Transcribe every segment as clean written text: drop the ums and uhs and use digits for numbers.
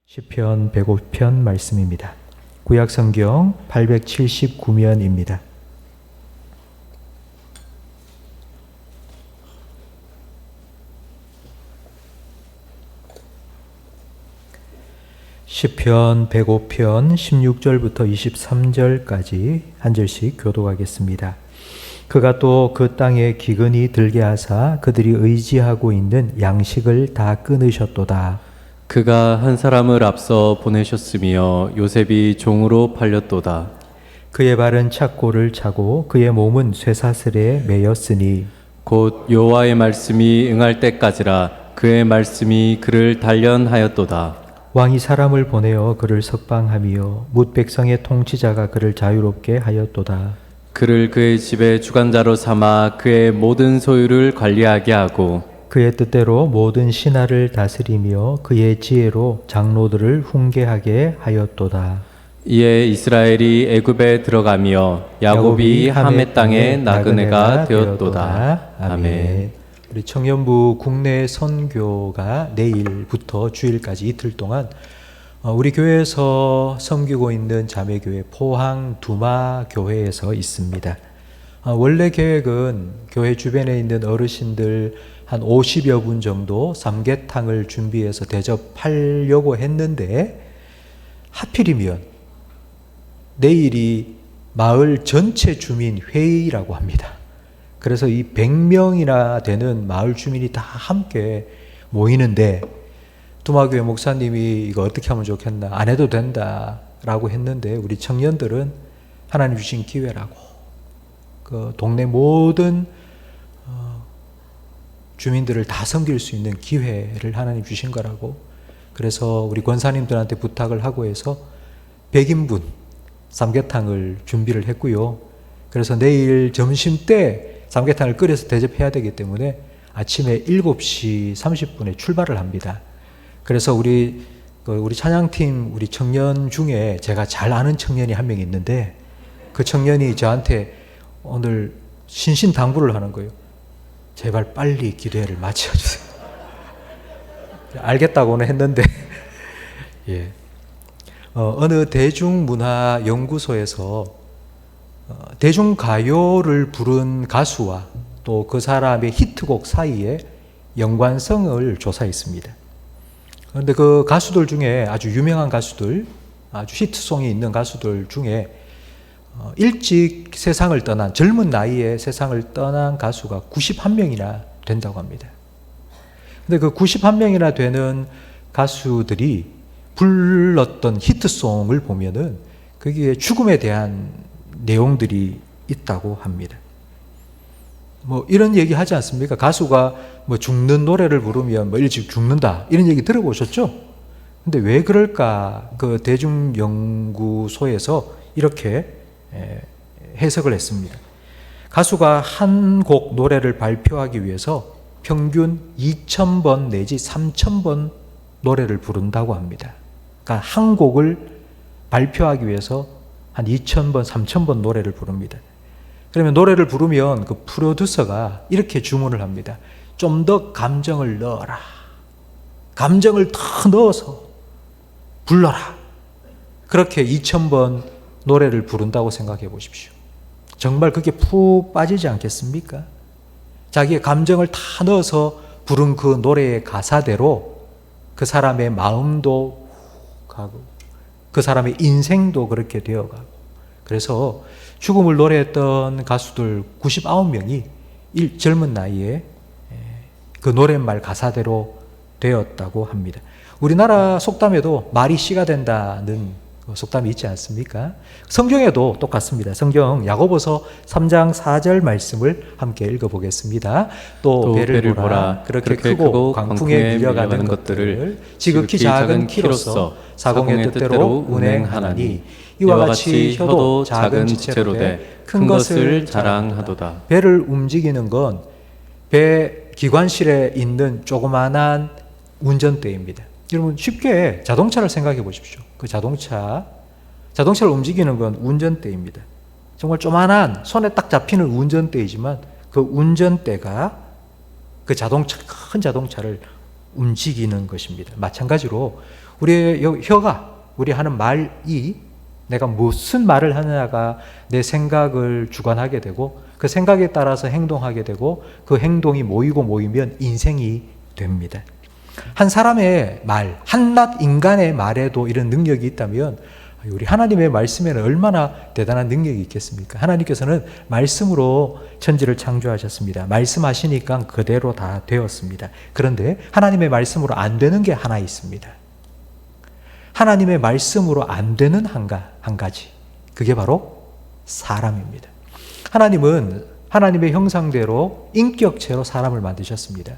시편 105편 말씀입니다. 구약 성경 879면입니다. 시편 105편 16절부터 23절까지 한 절씩 교독하겠습니다. 그가 또 그 땅에 기근이 들게 하사 그들이 의지하고 있는 양식을 다 끊으셨도다. 그가 한 사람을 앞서 보내셨으며 요셉이 종으로 팔렸도다. 그의 발은 착고를 차고 그의 몸은 쇠사슬에 매였으니 곧 여호와의 말씀이 응할 때까지라. 그의 말씀이 그를 단련하였도다. 왕이 사람을 보내어 그를 석방하며 뭇 백성의 통치자가 그를 자유롭게 하였도다. 그를 그의 집의 주관자로 삼아 그의 모든 소유를 관리하게 하고 그의 뜻대로 모든 신하를 다스리며 그의 지혜로 장로들을 훈계하게 하였도다. 이에 이스라엘이 애굽에 들어가며 야곱이 함의 땅에 나그네가 되었도다. 아멘. 우리 청년부 국내 선교가 내일부터 주일까지 이틀 동안 우리 교회에서 섬기고 있는 자매교회 포항 두마교회에서 있습니다. 원래 계획은 교회 주변에 있는 어르신들 한 50여 분 정도 삼계탕을 준비해서 대접하려고 했는데 하필이면 내일이 마을 전체 주민 회의라고 합니다. 그래서 이 100명이나 되는 마을 주민이 다 함께 모이는데 두마교회 목사님이 이거 어떻게 하면 좋겠나, 안 해도 된다라고 했는데 우리 청년들은 하나님 주신 기회라고, 그 동네 모든 주민들을 다 섬길 수 있는 기회를 하나님 주신 거라고, 그래서 우리 권사님들한테 부탁을 하고 해서 100인분 삼계탕을 준비를 했고요. 그래서 내일 점심 때 삼계탕을 끓여서 대접해야 되기 때문에 아침에 7시 30분에 출발을 합니다. 그래서 우리 찬양팀 우리 청년 중에 제가 잘 아는 청년이 한 명 있는데 그 청년이 저한테 오늘 신신당부를 하는 거예요. 제발 빨리 기도회를 마쳐주세요. 알겠다고는 했는데 예. 어느 대중문화연구소에서 대중가요를 부른 가수와 또 그 사람의 히트곡 사이에 연관성을 조사했습니다. 그런데 그 가수들 중에 아주 유명한 가수들, 아주 히트송이 있는 가수들 중에 일찍 세상을 떠난, 젊은 나이에 세상을 떠난 가수가 91명이나 된다고 합니다. 근데 그 91명이나 되는 가수들이 불렀던 히트송을 보면은 거기에 죽음에 대한 내용들이 있다고 합니다. 뭐 이런 얘기 하지 않습니까? 가수가 뭐 죽는 노래를 부르면 뭐 일찍 죽는다, 이런 얘기 들어보셨죠? 근데 왜 그럴까? 그 대중연구소에서 이렇게 해석을 했습니다. 가수가 한 곡 노래를 발표하기 위해서 평균 2,000번 내지 3,000번 노래를 부른다고 합니다. 그러니까 한 곡을 발표하기 위해서 한 2,000번, 3,000번 노래를 부릅니다. 그러면 노래를 부르면 그 프로듀서가 이렇게 주문을 합니다. 좀 더 감정을 넣어라. 감정을 더 넣어서 불러라. 그렇게 2,000번 노래를 부른다고 생각해 보십시오. 정말 그게 푹 빠지지 않겠습니까? 자기의 감정을 다 넣어서 부른 그 노래의 가사대로 그 사람의 마음도 가고 그 사람의 인생도 그렇게 되어가고, 그래서 죽음을 노래했던 가수들 99명이 젊은 나이에 그 노랫말 가사대로 되었다고 합니다. 우리나라 속담에도 말이 씨가 된다는 속담이 있지 않습니까? 성경에도 똑같습니다. 성경 야고보서 3장 4절 말씀을 함께 읽어보겠습니다. 또 배를 보라. 그렇게 크고 광풍에 밀려가는 것들을 지극히 작은 키로서 사공의 뜻대로 운행하나니 이와 같이 혀도 작은 지체로 돼 큰 것을 자랑하도다. 배를 움직이는 건 배 기관실에 있는 조그만한 운전대입니다. 여러분 쉽게 자동차를 생각해 보십시오. 그 자동차를 움직이는 건 운전대입니다. 정말 조그만한 손에 딱 잡히는 운전대이지만 그 운전대가 그 큰 자동차를 움직이는 것입니다. 마찬가지로 우리의 혀가, 우리 하는 말이 내가 무슨 말을 하느냐가 내 생각을 주관하게 되고 그 생각에 따라서 행동하게 되고 그 행동이 모이면 인생이 됩니다. 한 사람의 말, 한낱 인간의 말에도 이런 능력이 있다면 우리 하나님의 말씀에는 얼마나 대단한 능력이 있겠습니까? 하나님께서는 말씀으로 천지를 창조하셨습니다. 말씀하시니까 그대로 다 되었습니다. 그런데 하나님의 말씀으로 안 되는 게 하나 있습니다. 하나님의 말씀으로 안 되는 한 가지. 그게 바로 사람입니다. 하나님은 하나님의 형상대로 인격체로 사람을 만드셨습니다.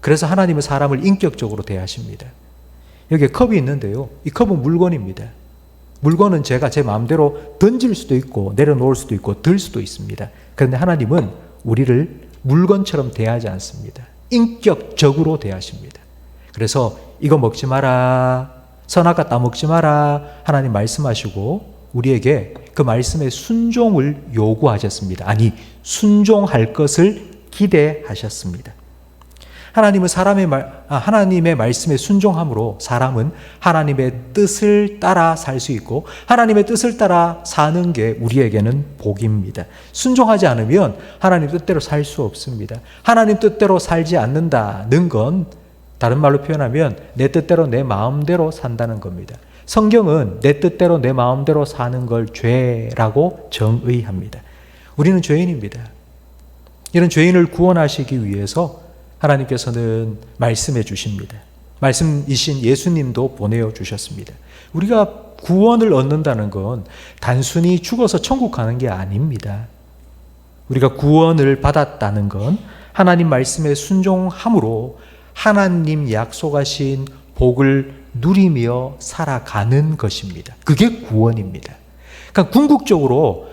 그래서 하나님은 사람을 인격적으로 대하십니다. 여기에 컵이 있는데요. 이 컵은 물건입니다. 물건은 제가 제 마음대로 던질 수도 있고 내려놓을 수도 있고 들 수도 있습니다. 그런데 하나님은 우리를 물건처럼 대하지 않습니다. 인격적으로 대하십니다. 그래서 이거 먹지 마라, 선악과 따먹지 마라 하나님 말씀하시고 우리에게 그 말씀의 순종을 요구하셨습니다. 아니, 순종할 것을 기대하셨습니다. 하나님은 하나님의 말씀에 순종함으로 사람은 하나님의 뜻을 따라 살 수 있고 하나님의 뜻을 따라 사는 게 우리에게는 복입니다. 순종하지 않으면 하나님 뜻대로 살 수 없습니다. 하나님 뜻대로 살지 않는다는 건 다른 말로 표현하면 내 뜻대로 내 마음대로 산다는 겁니다. 성경은 내 뜻대로 내 마음대로 사는 걸 죄라고 정의합니다. 우리는 죄인입니다. 이런 죄인을 구원하시기 위해서 하나님께서는 말씀해 주십니다. 말씀이신 예수님도 보내어 주셨습니다. 우리가 구원을 얻는다는 건 단순히 죽어서 천국 가는 게 아닙니다. 우리가 구원을 받았다는 건 하나님 말씀에 순종함으로 하나님 약속하신 복을 누리며 살아가는 것입니다. 그게 구원입니다. 그러니까 궁극적으로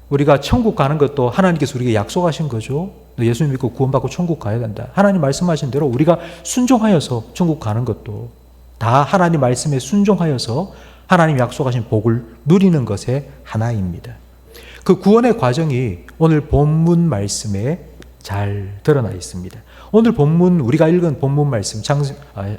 우리가 천국 가는 것도 하나님께서 우리에게 약속하신 거죠. 너 예수 믿고 구원받고 천국 가야 된다. 하나님 말씀하신 대로 우리가 순종하여서 천국 가는 것도 다 하나님 말씀에 순종하여서 하나님 약속하신 복을 누리는 것의 하나입니다. 그 구원의 과정이 오늘 본문 말씀에 잘 드러나 있습니다. 오늘 본문, 우리가 읽은 본문 말씀,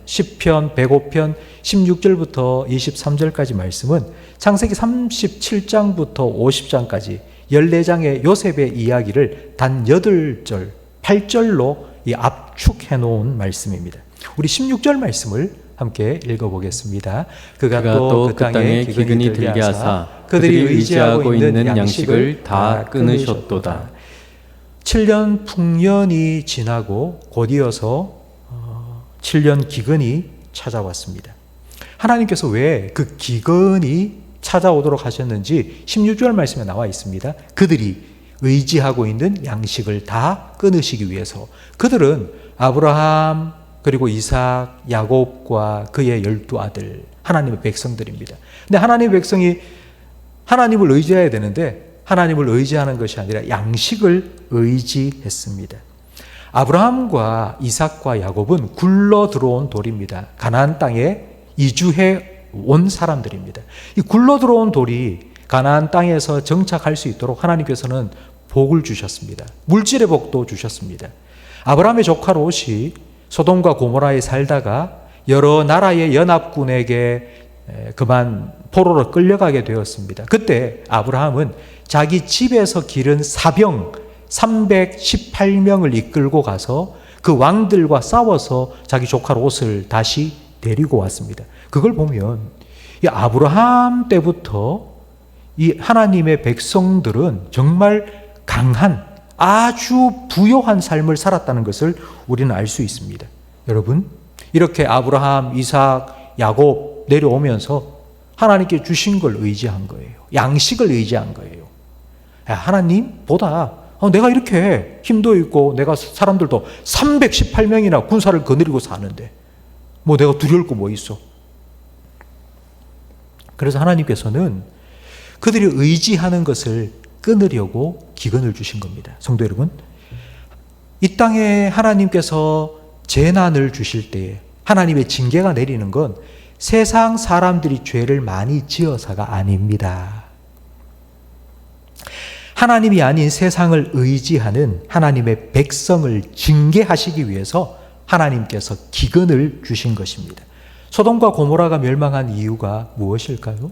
시편 105편 16절부터 23절까지 말씀은 창세기 37장부터 50장까지 14장의 요셉의 이야기를 단 8절, 8절로 압축해 놓은 말씀입니다. 우리 16절 말씀을 함께 읽어보겠습니다. 그가 또 그 땅에 기근이 들게 하사 그들이 의지하고 있는 양식을 다 끊으셨도다. 7년 풍년이 지나고 곧이어서 7년 기근이 찾아왔습니다. 하나님께서 왜 그 기근이 찾아오도록 하셨는지 16절 말씀에 나와 있습니다. 그들이 의지하고 있는 양식을 다 끊으시기 위해서. 그들은 아브라함 그리고 이삭, 야곱과 그의 12아들, 하나님의 백성들입니다. 근데 하나님의 백성이 하나님을 의지해야 되는데 하나님을 의지하는 것이 아니라 양식을 의지했습니다. 아브라함과 이삭과 야곱은 굴러 들어온 돌입니다. 가나안 땅에 이주해 온 사람들입니다. 이 굴러 들어온 돌이 가나안 땅에서 정착할 수 있도록 하나님께서는 복을 주셨습니다. 물질의 복도 주셨습니다. 아브라함의 조카 롯이 소돔과 고모라에 살다가 여러 나라의 연합군에게 그만 포로로 끌려가게 되었습니다. 그때 아브라함은 자기 집에서 기른 사병 318명을 이끌고 가서 그 왕들과 싸워서 자기 조카 롯을 다시 데리고 왔습니다. 그걸 보면 이 아브라함 때부터 이 하나님의 백성들은 정말 강한 아주 부요한 삶을 살았다는 것을 우리는 알 수 있습니다. 여러분, 이렇게 아브라함, 이삭, 야곱 내려오면서 하나님께 주신 걸 의지한 거예요. 양식을 의지한 거예요. 하나님보다 내가 이렇게 힘도 있고 내가 사람들도 318명이나 군사를 거느리고 사는데 뭐 내가 두려울 거 뭐 있어. 그래서 하나님께서는 그들이 의지하는 것을 끊으려고 기근을 주신 겁니다. 성도 여러분, 이 땅에 하나님께서 재난을 주실 때에 하나님의 징계가 내리는 건 세상 사람들이 죄를 많이 지어서가 아닙니다. 하나님이 아닌 세상을 의지하는 하나님의 백성을 징계하시기 위해서 하나님께서 기근을 주신 것입니다. 소돔과 고모라가 멸망한 이유가 무엇일까요?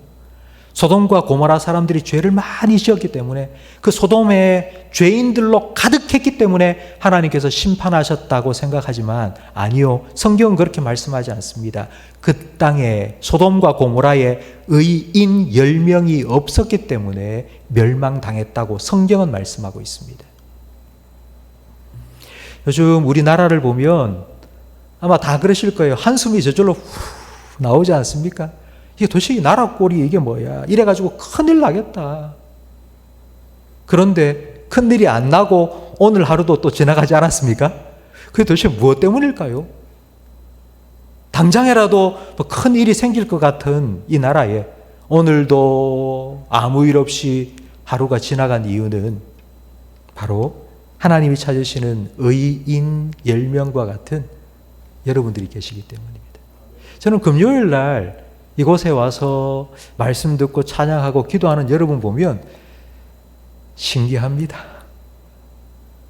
소돔과 고모라 사람들이 죄를 많이 지었기 때문에, 그 소돔의 죄인들로 가득했기 때문에 하나님께서 심판하셨다고 생각하지만 아니요, 성경은 그렇게 말씀하지 않습니다. 그 땅에 소돔과 고모라에 의인 10명이 없었기 때문에 멸망당했다고 성경은 말씀하고 있습니다. 요즘 우리나라를 보면 아마 다 그러실 거예요. 한숨이 저절로 후 나오지 않습니까? 이게 도대체 나라 꼴이 이게 뭐야? 이래가지고 큰일 나겠다. 그런데 큰일이 안 나고 오늘 하루도 또 지나가지 않았습니까? 그게 도대체 무엇 때문일까요? 당장에라도 큰 일이 생길 것 같은 이 나라에 오늘도 아무 일 없이 하루가 지나간 이유는 바로 하나님이 찾으시는 의인 10명과 같은 여러분들이 계시기 때문입니다. 저는 금요일 날 이곳에 와서 말씀 듣고 찬양하고 기도하는 여러분 보면 신기합니다.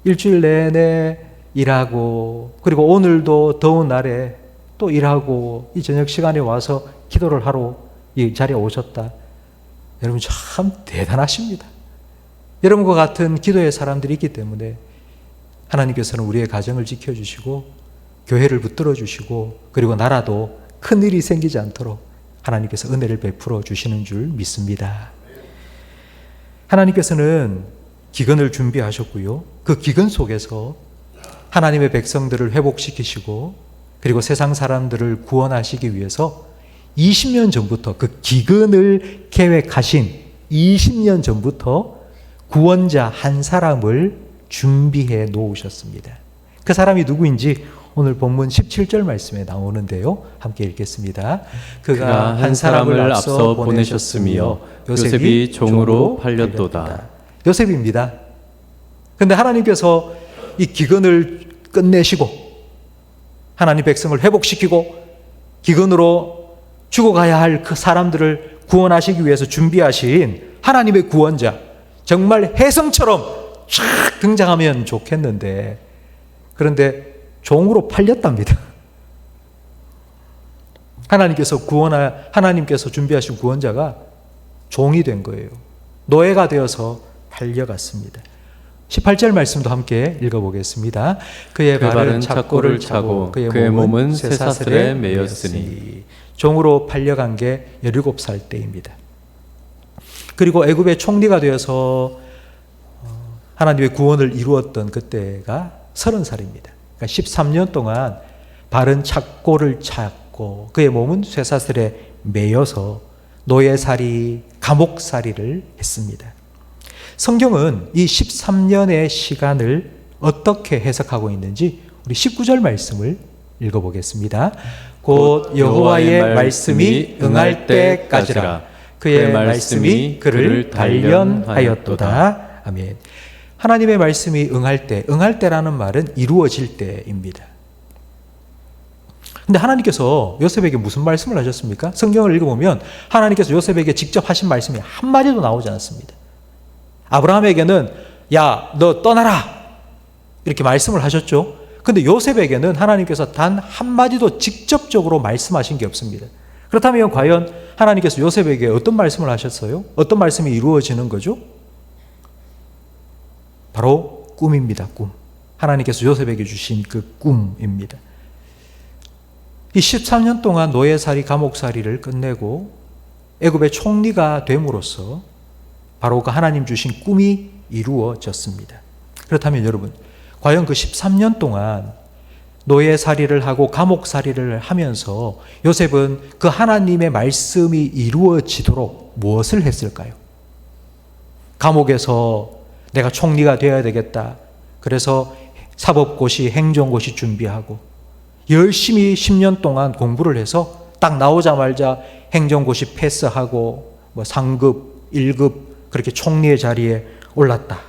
일주일 내내 일하고, 그리고 오늘도 더운 날에 또 일하고, 이 저녁 시간에 와서 기도를 하러 이 자리에 오셨다. 여러분 참 대단하십니다. 여러분과 같은 기도의 사람들이 있기 때문에 하나님께서는 우리의 가정을 지켜주시고 교회를 붙들어 주시고, 그리고 나라도 큰 일이 생기지 않도록 하나님께서 은혜를 베풀어 주시는 줄 믿습니다. 하나님께서는 기근을 준비하셨고요, 그 기근 속에서 하나님의 백성들을 회복시키시고, 그리고 세상 사람들을 구원하시기 위해서 20년 전부터, 그 기근을 계획하신 20년 전부터 구원자 한 사람을 준비해 놓으셨습니다. 그 사람이 누구인지 오늘 본문 17절 말씀에 나오는데요, 함께 읽겠습니다. 그가 한 사람을 앞서 보내셨으며 요셉이 종으로 팔렸도다. 요셉입니다. 그런데 하나님께서 이 기근을 끝내시고 하나님 백성을 회복시키고 기근으로 죽어가야 할 그 사람들을 구원하시기 위해서 준비하신 하나님의 구원자, 정말 혜성처럼 쫙 등장하면 좋겠는데, 그런데 종으로 팔렸답니다. 하나님께서 준비하신 구원자가 종이 된 거예요. 노예가 되어서 팔려갔습니다. 18절 말씀도 함께 읽어보겠습니다. 그의 발은 착고를 차고 그의 몸은 쇠사슬에 매였으니. 종으로 팔려간 게 17살 때입니다. 그리고 애굽의 총리가 되어서 하나님의 구원을 이루었던 그때가 30살입니다. 그러니까 13년 동안 발은 착고를 찾고 그의 몸은 쇠사슬에 매여서 노예살이, 감옥살이를 했습니다. 성경은 이 13년의 시간을 어떻게 해석하고 있는지 우리 19절 말씀을 읽어보겠습니다. 곧 여호와의 말씀이 응할 때까지라. 그의 말씀이 그를 단련하였도다. 아멘. 하나님의 말씀이 응할 때라는 말은 이루어질 때입니다. 근데 하나님께서 요셉에게 무슨 말씀을 하셨습니까? 성경을 읽어보면 하나님께서 요셉에게 직접 하신 말씀이 한마디도 나오지 않았습니다. 아브라함에게는 야, 너 떠나라 이렇게 말씀을 하셨죠. 근데 요셉에게는 하나님께서 단 한마디도 직접적으로 말씀하신 게 없습니다. 그렇다면 과연 하나님께서 요셉에게 어떤 말씀을 하셨어요? 어떤 말씀이 이루어지는 거죠? 바로 꿈입니다. 꿈. 하나님께서 요셉에게 주신 그 꿈입니다. 이 13년 동안 노예살이, 감옥살이를 끝내고 애굽의 총리가 됨으로써 바로 그 하나님 주신 꿈이 이루어졌습니다. 그렇다면 여러분, 과연 그 13년 동안 노예살이를 하고 감옥살이를 하면서 요셉은 그 하나님의 말씀이 이루어지도록 무엇을 했을까요? 감옥에서 내가 총리가 되어야 되겠다. 그래서 사법고시, 행정고시 준비하고 열심히 10년 동안 공부를 해서 딱 나오자마자 행정고시 패스하고 상급, 1급 그렇게 총리의 자리에 올랐다.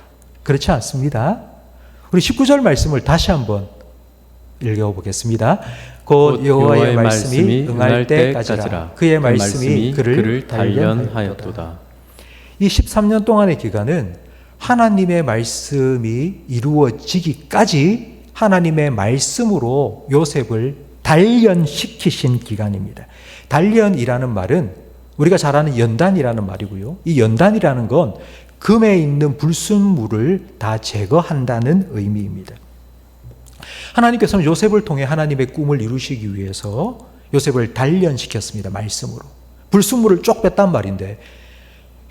그렇지 않습니다. 우리 19절 말씀을 다시 한번 읽어보겠습니다. 곧 여호와의 말씀이 응할 때까지라. 그의 말씀이 그를 단련하였도다. 이 13년 동안의 기간은 하나님의 말씀이 이루어지기까지 하나님의 말씀으로 요셉을 단련시키신 기간입니다. 단련이라는 말은 우리가 잘 아는 연단이라는 말이고요. 이 연단이라는 건 금에 있는 불순물을 다 제거한다는 의미입니다. 하나님께서는 요셉을 통해 하나님의 꿈을 이루시기 위해서 요셉을 단련시켰습니다. 말씀으로. 불순물을 쪽 뺐단 말인데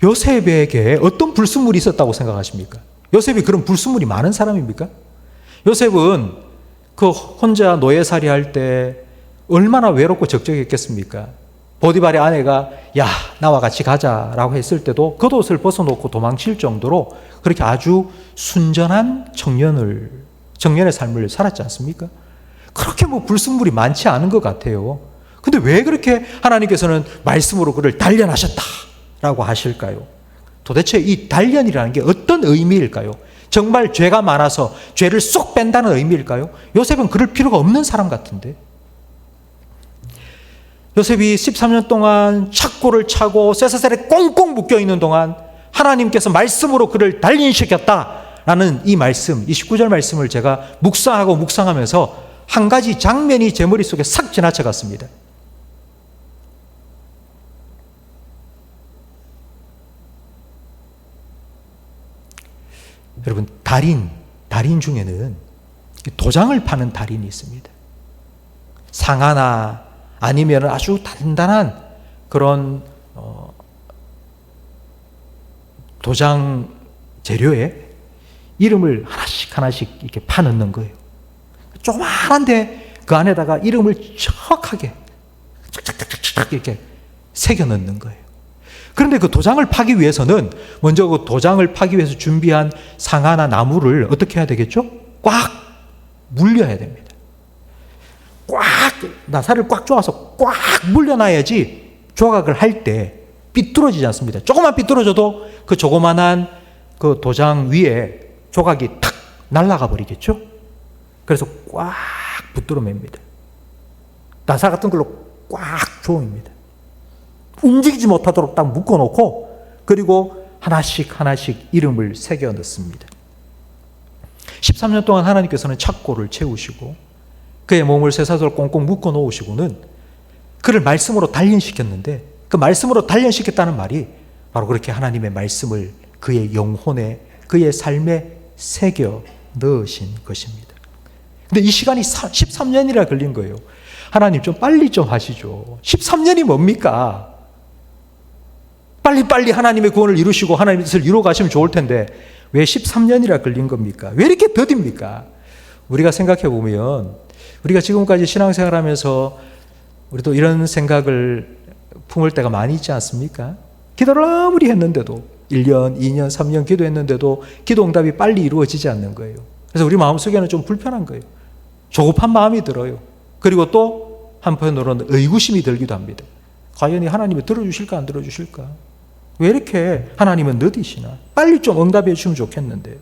요셉에게 어떤 불순물이 있었다고 생각하십니까? 요셉이 그런 불순물이 많은 사람입니까? 요셉은 그 혼자 노예살이 할 때 얼마나 외롭고 적적했겠습니까? 보디발의 아내가 야 나와 같이 가자라고 했을 때도 겉옷을 벗어놓고 도망칠 정도로 그렇게 아주 순전한 청년의 삶을 살았지 않습니까? 그렇게 뭐 불순물이 많지 않은 것 같아요. 근데 왜 그렇게 하나님께서는 말씀으로 그를 단련하셨다라고 하실까요? 도대체 이 단련이라는 게 어떤 의미일까요? 정말 죄가 많아서 죄를 쏙 뺀다는 의미일까요? 요셉은 그럴 필요가 없는 사람 같은데. 요셉이 13년 동안 착고를 차고 쇠사슬에 꽁꽁 묶여있는 동안 하나님께서 말씀으로 그를 단련시켰다라는 이 말씀, 이 19절 말씀을 제가 묵상하면서 한 가지 장면이 제 머릿속에 싹 지나쳐갔습니다. 여러분, 달인 중에는 도장을 파는 달인이 있습니다. 상아나 아니면 아주 단단한 그런 도장 재료에 이름을 하나씩 이렇게 파넣는 거예요. 조그만한데 그 안에다가 이름을 척하게 착착착착 이렇게 새겨 넣는 거예요. 그런데 그 도장을 파기 위해서는 먼저 그 도장을 파기 위해서 준비한 상아나 나무를 어떻게 해야 되겠죠? 꽉 물려야 됩니다. 나사를 꽉 조아서 꽉 물려놔야지 조각을 할 때 삐뚤어지지 않습니다. 조금만 삐뚤어져도 그 조그만한 그 도장 위에 조각이 탁 날아가 버리겠죠? 그래서 꽉 붙들어 맵니다. 나사 같은 걸로 꽉 조입니다. 움직이지 못하도록 딱 묶어놓고 그리고 하나씩 이름을 새겨 넣습니다. 13년 동안 하나님께서는 착고를 채우시고 그의 몸을 쇠사슬로 꽁꽁 묶어 놓으시고는 그를 말씀으로 단련시켰는데 그 말씀으로 단련시켰다는 말이 바로 그렇게 하나님의 말씀을 그의 영혼에 그의 삶에 새겨 넣으신 것입니다. 근데 이 시간이 13년이나 걸린 거예요. 하나님 좀 빨리 좀 하시죠. 13년이 뭡니까? 빨리 하나님의 구원을 이루시고 하나님의 뜻을 이루어 가시면 좋을 텐데 왜 13년이나 걸린 겁니까? 왜 이렇게 더딥니까? 우리가 생각해 보면 우리가 지금까지 신앙생활하면서 우리도 이런 생각을 품을 때가 많이 있지 않습니까? 기도를 아무리 했는데도 1년, 2년, 3년 기도했는데도 기도 응답이 빨리 이루어지지 않는 거예요. 그래서 우리 마음속에는 좀 불편한 거예요. 조급한 마음이 들어요. 그리고 또 한편으로는 의구심이 들기도 합니다. 과연 하나님이 들어주실까 안 들어주실까? 왜 이렇게 하나님은 느리시나? 빨리 좀 응답해 주시면 좋겠는데.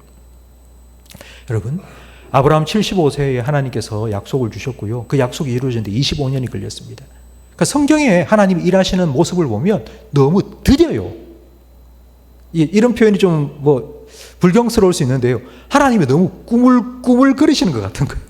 여러분, 아브라함 75세에 하나님께서 약속을 주셨고요. 그 약속이 이루어지는데 25년이 걸렸습니다. 그러니까 성경에 하나님이 일하시는 모습을 보면 너무 느려요. 이런 표현이 좀 불경스러울 수 있는데요. 하나님이 너무 꾸물거리시는 것 같은 거예요.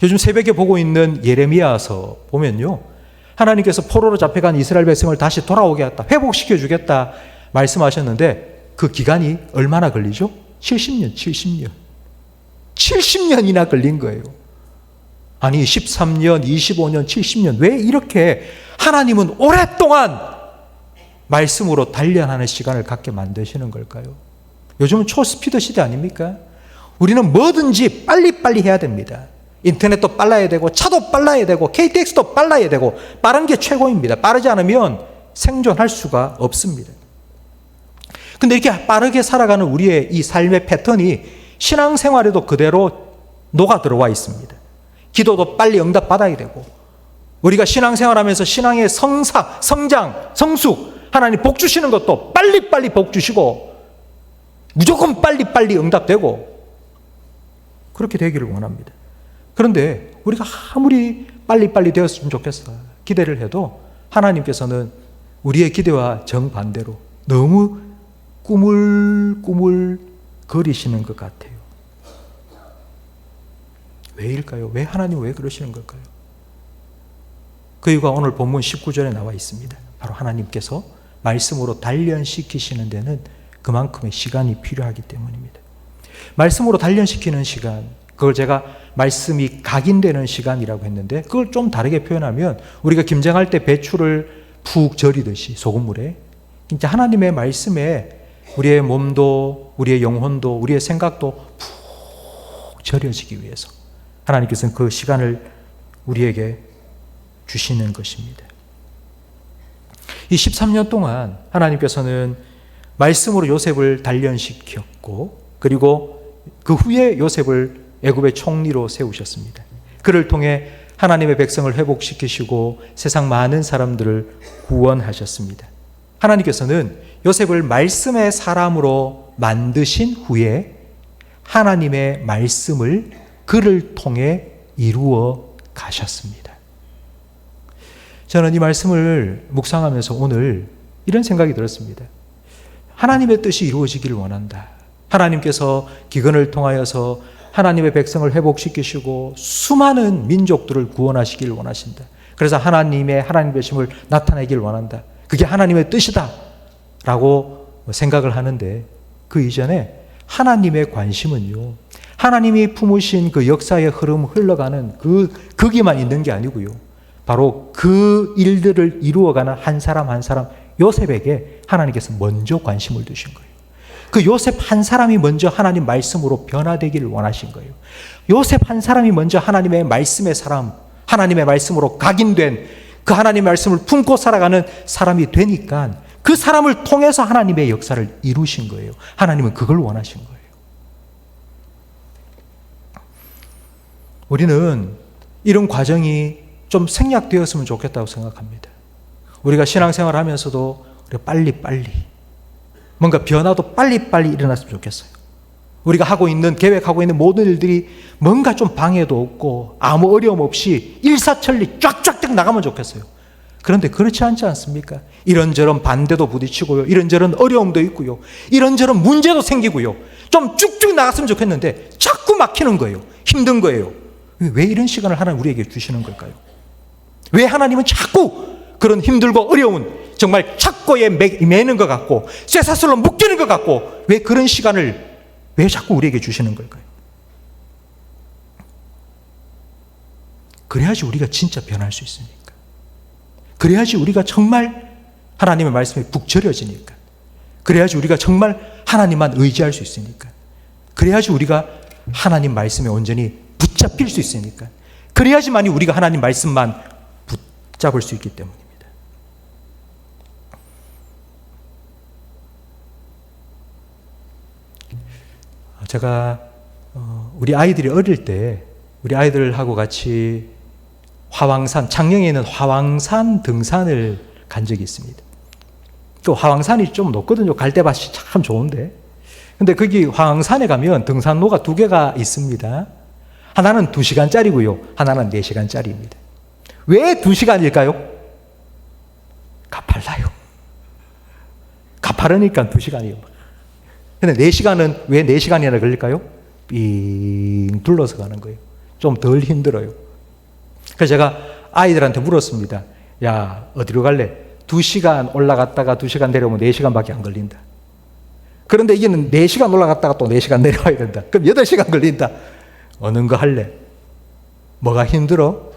요즘 새벽에 보고 있는 예레미야서 보면요. 하나님께서 포로로 잡혀간 이스라엘 백성을 다시 돌아오게 했다. 회복시켜 주겠다 말씀하셨는데 그 기간이 얼마나 걸리죠? 70년. 70년이나 걸린 거예요. 아니 13년, 25년, 70년 왜 이렇게 하나님은 오랫동안 말씀으로 단련하는 시간을 갖게 만드시는 걸까요? 요즘은 초스피드 시대 아닙니까? 우리는 뭐든지 빨리 해야 됩니다. 인터넷도 빨라야 되고 차도 빨라야 되고 KTX도 빨라야 되고 빠른 게 최고입니다. 빠르지 않으면 생존할 수가 없습니다. 근데 이렇게 빠르게 살아가는 우리의 이 삶의 패턴이 신앙생활에도 그대로 녹아 들어와 있습니다. 기도도 빨리 응답받아야 되고 우리가 신앙생활하면서 신앙의 성장, 성숙 하나님 복 주시는 것도 빨리 복 주시고 무조건 빨리 응답되고 그렇게 되기를 원합니다. 그런데 우리가 아무리 빨리 되었으면 좋겠어 기대를 해도 하나님께서는 우리의 기대와 정반대로 너무 꾸물꾸물 거리시는 것 같아요. 왜일까요? 왜 하나님 왜 그러시는 걸까요? 그 이유가 오늘 본문 19절에 나와 있습니다. 바로 하나님께서 말씀으로 단련시키시는 데는 그만큼의 시간이 필요하기 때문입니다. 말씀으로 단련시키는 시간, 그걸 제가 말씀이 각인되는 시간이라고 했는데, 그걸 좀 다르게 표현하면 우리가 김장할 때 배추를 푹 절이듯이 소금물에, 진짜 하나님의 말씀에 우리의 몸도 우리의 영혼도 우리의 생각도 푹 절여지기 위해서 하나님께서는 그 시간을 우리에게 주시는 것입니다. 이 13년 동안 하나님께서는 말씀으로 요셉을 단련시켰고, 그리고 그 후에 요셉을 애굽의 총리로 세우셨습니다. 그를 통해 하나님의 백성을 회복시키시고 세상 많은 사람들을 구원하셨습니다. 하나님께서는 요셉을 말씀의 사람으로 만드신 후에 하나님의 말씀을 그를 통해 이루어 가셨습니다. 저는 이 말씀을 묵상하면서 오늘 이런 생각이 들었습니다. 하나님의 뜻이 이루어지기를 원한다. 하나님께서 기근을 통하여서 하나님의 백성을 회복시키시고 수많은 민족들을 구원하시기를 원하신다. 그래서 하나님의 되심을 나타내기를 원한다. 그게 하나님의 뜻이다 라고 생각을 하는데, 그 이전에 하나님의 관심은요, 하나님이 품으신 그 역사의 흐름 흘러가는 거기만 있는 게 아니고요, 바로 그 일들을 이루어가는 한 사람 한 사람, 요셉에게 하나님께서 먼저 관심을 두신 거예요. 그 요셉 한 사람이 먼저 하나님 말씀으로 변화되기를 원하신 거예요. 요셉 한 사람이 먼저 하나님의 말씀의 사람, 하나님의 말씀으로 각인된 그 하나님의 말씀을 품고 살아가는 사람이 되니까 그 사람을 통해서 하나님의 역사를 이루신 거예요. 하나님은 그걸 원하신 거예요. 우리는 이런 과정이 좀 생략되었으면 좋겠다고 생각합니다. 우리가 신앙생활 하면서도 우리가 빨리빨리 뭔가 변화도 빨리빨리 일어났으면 좋겠어요. 우리가 계획하고 있는 모든 일들이 뭔가 좀 방해도 없고 아무 어려움 없이 일사천리 쫙쫙 나가면 좋겠어요. 그런데 그렇지 않지 않습니까? 이런저런 반대도 부딪히고요, 이런저런 어려움도 있고요, 이런저런 문제도 생기고요, 좀 쭉쭉 나갔으면 좋겠는데 자꾸 막히는 거예요. 힘든 거예요. 왜 이런 시간을 하나님 우리에게 주시는 걸까요? 왜 하나님은 자꾸 그런 힘들고 어려운, 정말 착고에 매는 것 같고 쇠사슬로 묶이는 것 같고, 왜 그런 시간을 왜 자꾸 우리에게 주시는 걸까요? 그래야지 우리가 진짜 변할 수 있으니까. 그래야지 우리가 정말 하나님의 말씀에 북 절여지니까. 그래야지 우리가 정말 하나님만 의지할 수 있으니까. 그래야지 우리가 하나님 말씀에 온전히 붙잡힐 수 있으니까. 그래야지만이 우리가 하나님 말씀만 붙잡을 수 있기 때문입니다. 제가 우리 아이들이 어릴 때 우리 아이들하고 같이 화왕산, 창녕에 있는 화왕산 등산을 간 적이 있습니다. 또 화왕산이 좀 높거든요. 갈대밭이 참 좋은데. 근데 거기 화왕산에 가면 등산로가 2개가 있습니다. 하나는 2시간짜리고요. 하나는 4시간짜리입니다. 왜 2시간일까요? 가팔라요. 가파르니까 2시간이요. 근데 4시간은 왜 4시간이나 걸릴까요? 삥 둘러서 가는 거예요. 좀 덜 힘들어요. 그래서 제가 아이들한테 물었습니다. 야, 어디로 갈래? 2시간 올라갔다가 2시간 내려오면 4시간밖에 안 걸린다. 그런데 이게는 4시간 올라갔다가 또 4시간 내려와야 된다. 그럼 8시간 걸린다. 어느 거 할래? 뭐가 힘들어?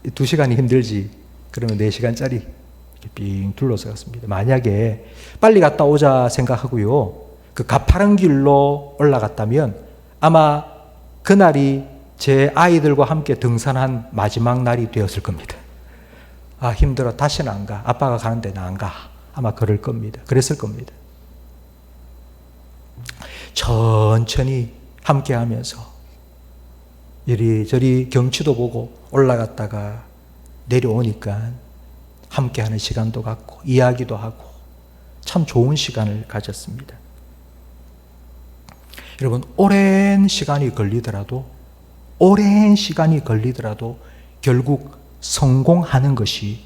2시간이 힘들지. 그러면 4시간짜리 이렇게 삥 둘러서 갔습니다. 만약에 빨리 갔다 오자 생각하고요, 그 가파른 길로 올라갔다면 아마 그날이 제 아이들과 함께 등산한 마지막 날이 되었을 겁니다. 아, 힘들어. 다시는 안 가. 아빠가 가는데 나 안 가. 아마 그럴 겁니다. 그랬을 겁니다. 천천히 함께 하면서 이리저리 경치도 보고 올라갔다가 내려오니까 함께 하는 시간도 갖고 이야기도 하고 참 좋은 시간을 가졌습니다. 여러분, 오랜 시간이 걸리더라도 결국 성공하는 것이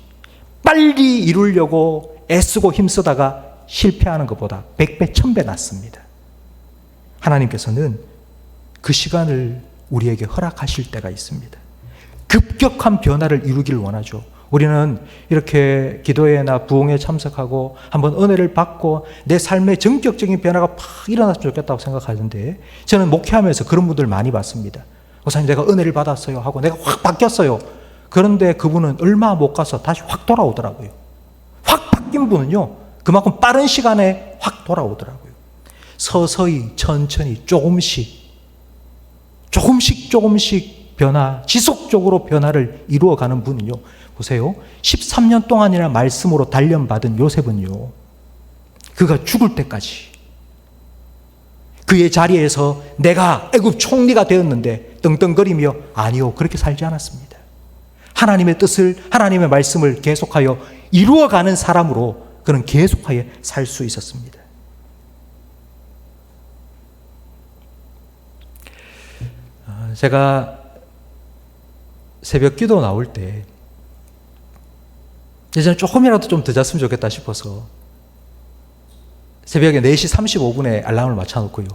빨리 이루려고 애쓰고 힘쓰다가 실패하는 것보다 100배, 1000배 낫습니다. 하나님께서는 그 시간을 우리에게 허락하실 때가 있습니다. 급격한 변화를 이루기를 원하죠. 우리는 이렇게 기도회나 부흥에 참석하고 한번 은혜를 받고 내 삶의 전격적인 변화가 팍 일어났으면 좋겠다고 생각하는데, 저는 목회하면서 그런 분들 많이 봤습니다. 목사님, 내가 은혜를 받았어요 하고 내가 확 바뀌었어요. 그런데 그분은 얼마 못 가서 다시 확 돌아오더라고요. 확 바뀐 분은요, 그만큼 빠른 시간에 확 돌아오더라고요. 서서히 천천히 조금씩 변화, 지속적으로 변화를 이루어가는 분은요, 보세요. 13년 동안이나 말씀으로 단련받은 요셉은요, 그가 죽을 때까지 그의 자리에서 내가 애굽 총리가 되었는데 떵떵거리며 아니요, 그렇게 살지 않았습니다. 하나님의 뜻을, 하나님의 말씀을 계속하여 이루어가는 사람으로 그는 계속하여 살 수 있었습니다. 제가 새벽 기도 나올 때 예전에 조금이라도 좀 더 잤으면 좋겠다 싶어서 새벽에 4시 35분에 알람을 맞춰놓고요,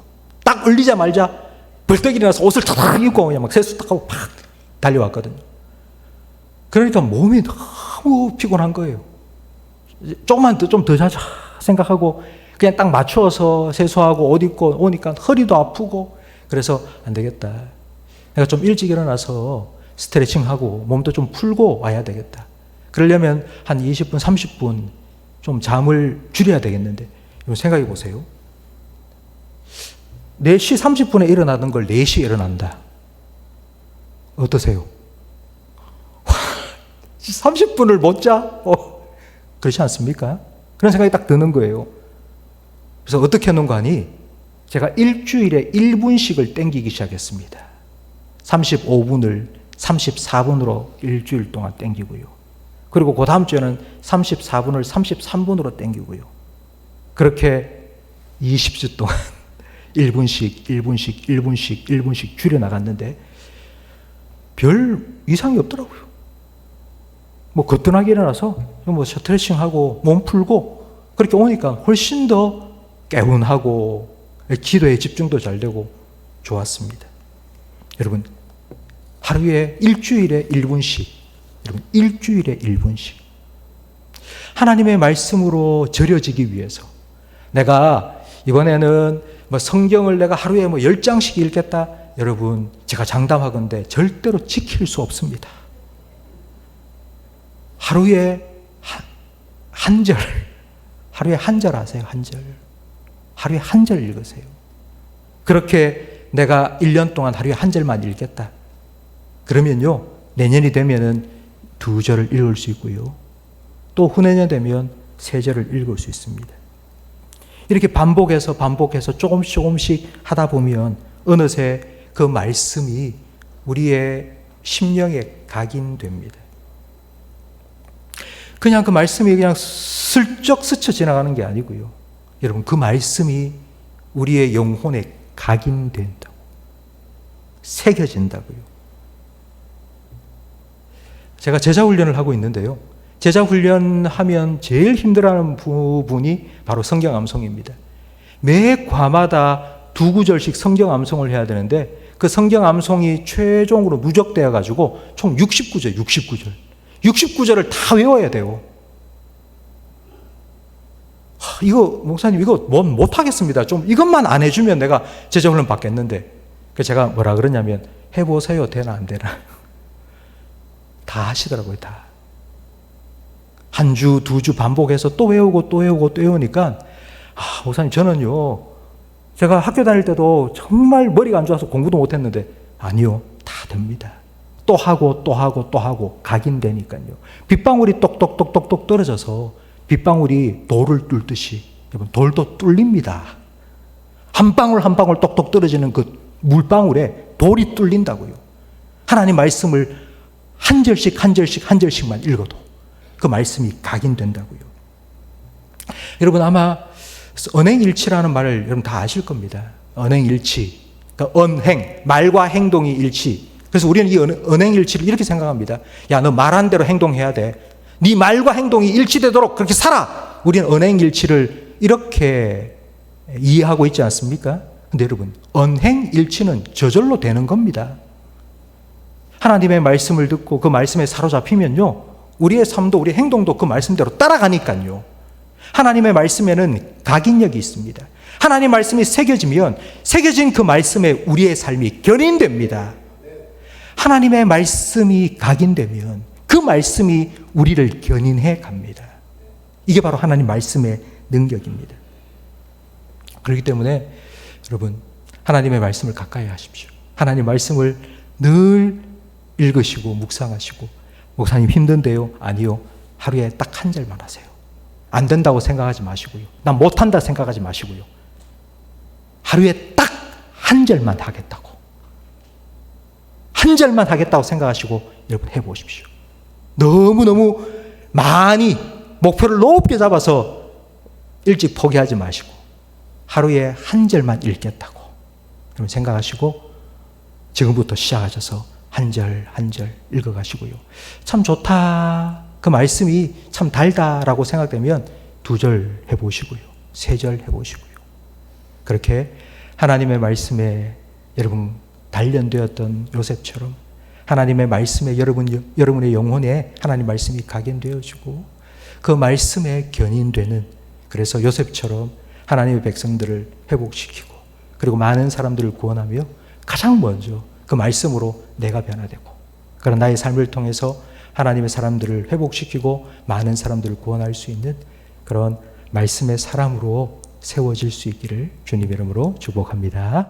딱 울리자마자 벌떡 일어나서 옷을 탁 입고 그냥 막 세수탁하고 팍 달려왔거든요. 그러니까 몸이 너무 피곤한 거예요. 조금만 좀 더 자자 생각하고 그냥 딱 맞춰서 세수하고 옷 입고 오니까 허리도 아프고, 그래서 안 되겠다, 내가 좀 일찍 일어나서 스트레칭하고 몸도 좀 풀고 와야 되겠다. 그러려면 한 20분, 30분 좀 잠을 줄여야 되겠는데, 생각해 보세요. 4시 30분에 일어나던 걸 4시에 일어난다. 어떠세요? 30분을 못 자? 그렇지 않습니까? 그런 생각이 딱 드는 거예요. 그래서 어떻게 하는 거 아니? 제가 일주일에 1분씩을 땡기기 시작했습니다. 35분을 34분으로 일주일 동안 땡기고요. 그리고 그 다음 주에는 34분을 33분으로 땡기고요. 그렇게 20주 동안 1분씩 줄여나갔는데 별 이상이 없더라고요. 뭐 거뜬하게 일어나서 뭐 스트레칭하고 몸 풀고 그렇게 오니까 훨씬 더 개운하고 기도에 집중도 잘 되고 좋았습니다. 여러분, 하루에 일주일에 1분씩, 여러분 일주일에 1분씩 하나님의 말씀으로 절여지기 위해서, 내가 이번에는 뭐 성경을 내가 하루에 뭐 10장씩 읽겠다, 여러분 제가 장담하건대 절대로 지킬 수 없습니다. 하루에 한 절, 하루에 한 절 하세요. 한 절, 하루에 한 절 읽으세요. 그렇게 내가 1년 동안 하루에 한 절만 읽겠다, 그러면요 내년이 되면은 2절을 읽을 수 있고요, 또 후내년 되면 3절을 읽을 수 있습니다. 이렇게 반복해서 조금씩 하다 보면 어느새 그 말씀이 우리의 심령에 각인됩니다. 그냥 그 말씀이 그냥 슬쩍 스쳐 지나가는 게 아니고요, 여러분 그 말씀이 우리의 영혼에 각인된다고, 새겨진다고요. 제가 제자훈련을 하고 있는데요, 제자훈련하면 제일 힘들어하는 부분이 바로 성경 암송입니다. 매 과마다 2구절씩 성경 암송을 해야 되는데, 그 성경 암송이 최종으로 누적되어 가지고 총 69절을 다 외워야 돼요. 이거 목사님 이거 못하겠습니다. 좀 이것만 안 해주면 내가 제자훈련 받겠는데, 그래서 제가 뭐라 그러냐면, 해보세요. 되나 안 되나. 다 하시더라고요. 다. 한 주, 2주 반복해서 또 외우니까, 목사님 저는요, 제가 학교 다닐 때도 정말 머리가 안 좋아서 공부도 못했는데, 아니요, 다 됩니다. 또 하고 각인되니까요. 빗방울이 똑똑똑똑 떨어져서 빗방울이 돌을 뚫듯이, 여러분 돌도 뚫립니다. 한 방울 한 방울 똑똑 떨어지는 그 물방울에 돌이 뚫린다고요. 하나님 말씀을 한 절씩만 읽어도 그 말씀이 각인된다고요. 여러분 아마 언행일치라는 말을 여러분 다 아실 겁니다. 언행일치, 그러니까 언행, 말과 행동이 일치. 그래서 우리는 이 언행일치를 이렇게 생각합니다. 야, 너 말한 대로 행동해야 돼. 네 말과 행동이 일치되도록 그렇게 살아. 우리는 언행일치를 이렇게 이해하고 있지 않습니까? 근데 여러분, 언행일치는 저절로 되는 겁니다. 하나님의 말씀을 듣고 그 말씀에 사로잡히면요, 우리의 삶도 우리 행동도 그 말씀대로 따라가니까요. 하나님의 말씀에는 각인력이 있습니다. 하나님 말씀이 새겨지면 새겨진 그 말씀에 우리의 삶이 견인됩니다. 하나님의 말씀이 각인되면 그 말씀이 우리를 견인해 갑니다. 이게 바로 하나님 말씀의 능력입니다. 그렇기 때문에 여러분, 하나님의 말씀을 가까이 하십시오. 하나님 말씀을 늘 읽으시고 묵상하시고, 목사님 힘든데요? 아니요. 하루에 딱 한 절만 하세요. 안 된다고 생각하지 마시고요. 난 못한다 생각하지 마시고요. 하루에 딱 한 절만 하겠다고. 한 절만 하겠다고 생각하시고 여러분 해보십시오. 너무너무 많이 목표를 높게 잡아서 일찍 포기하지 마시고 하루에 한 절만 읽겠다고 여러분 생각하시고 지금부터 시작하셔서 한 절 한 절 읽어가시고요. 참 좋다, 그 말씀이 참 달다라고 생각되면 2절 해보시고요. 3절 해보시고요. 그렇게 하나님의 말씀에 여러분 단련되었던 요셉처럼 하나님의 말씀에 여러분의 영혼에 하나님 말씀이 각인되어지고 그 말씀에 견인되는, 그래서 요셉처럼 하나님의 백성들을 회복시키고 그리고 많은 사람들을 구원하며 가장 먼저 그 말씀으로 내가 변화되고 그런 나의 삶을 통해서 하나님의 사람들을 회복시키고 많은 사람들을 구원할 수 있는 그런 말씀의 사람으로 세워질 수 있기를 주님 이름으로 축복합니다.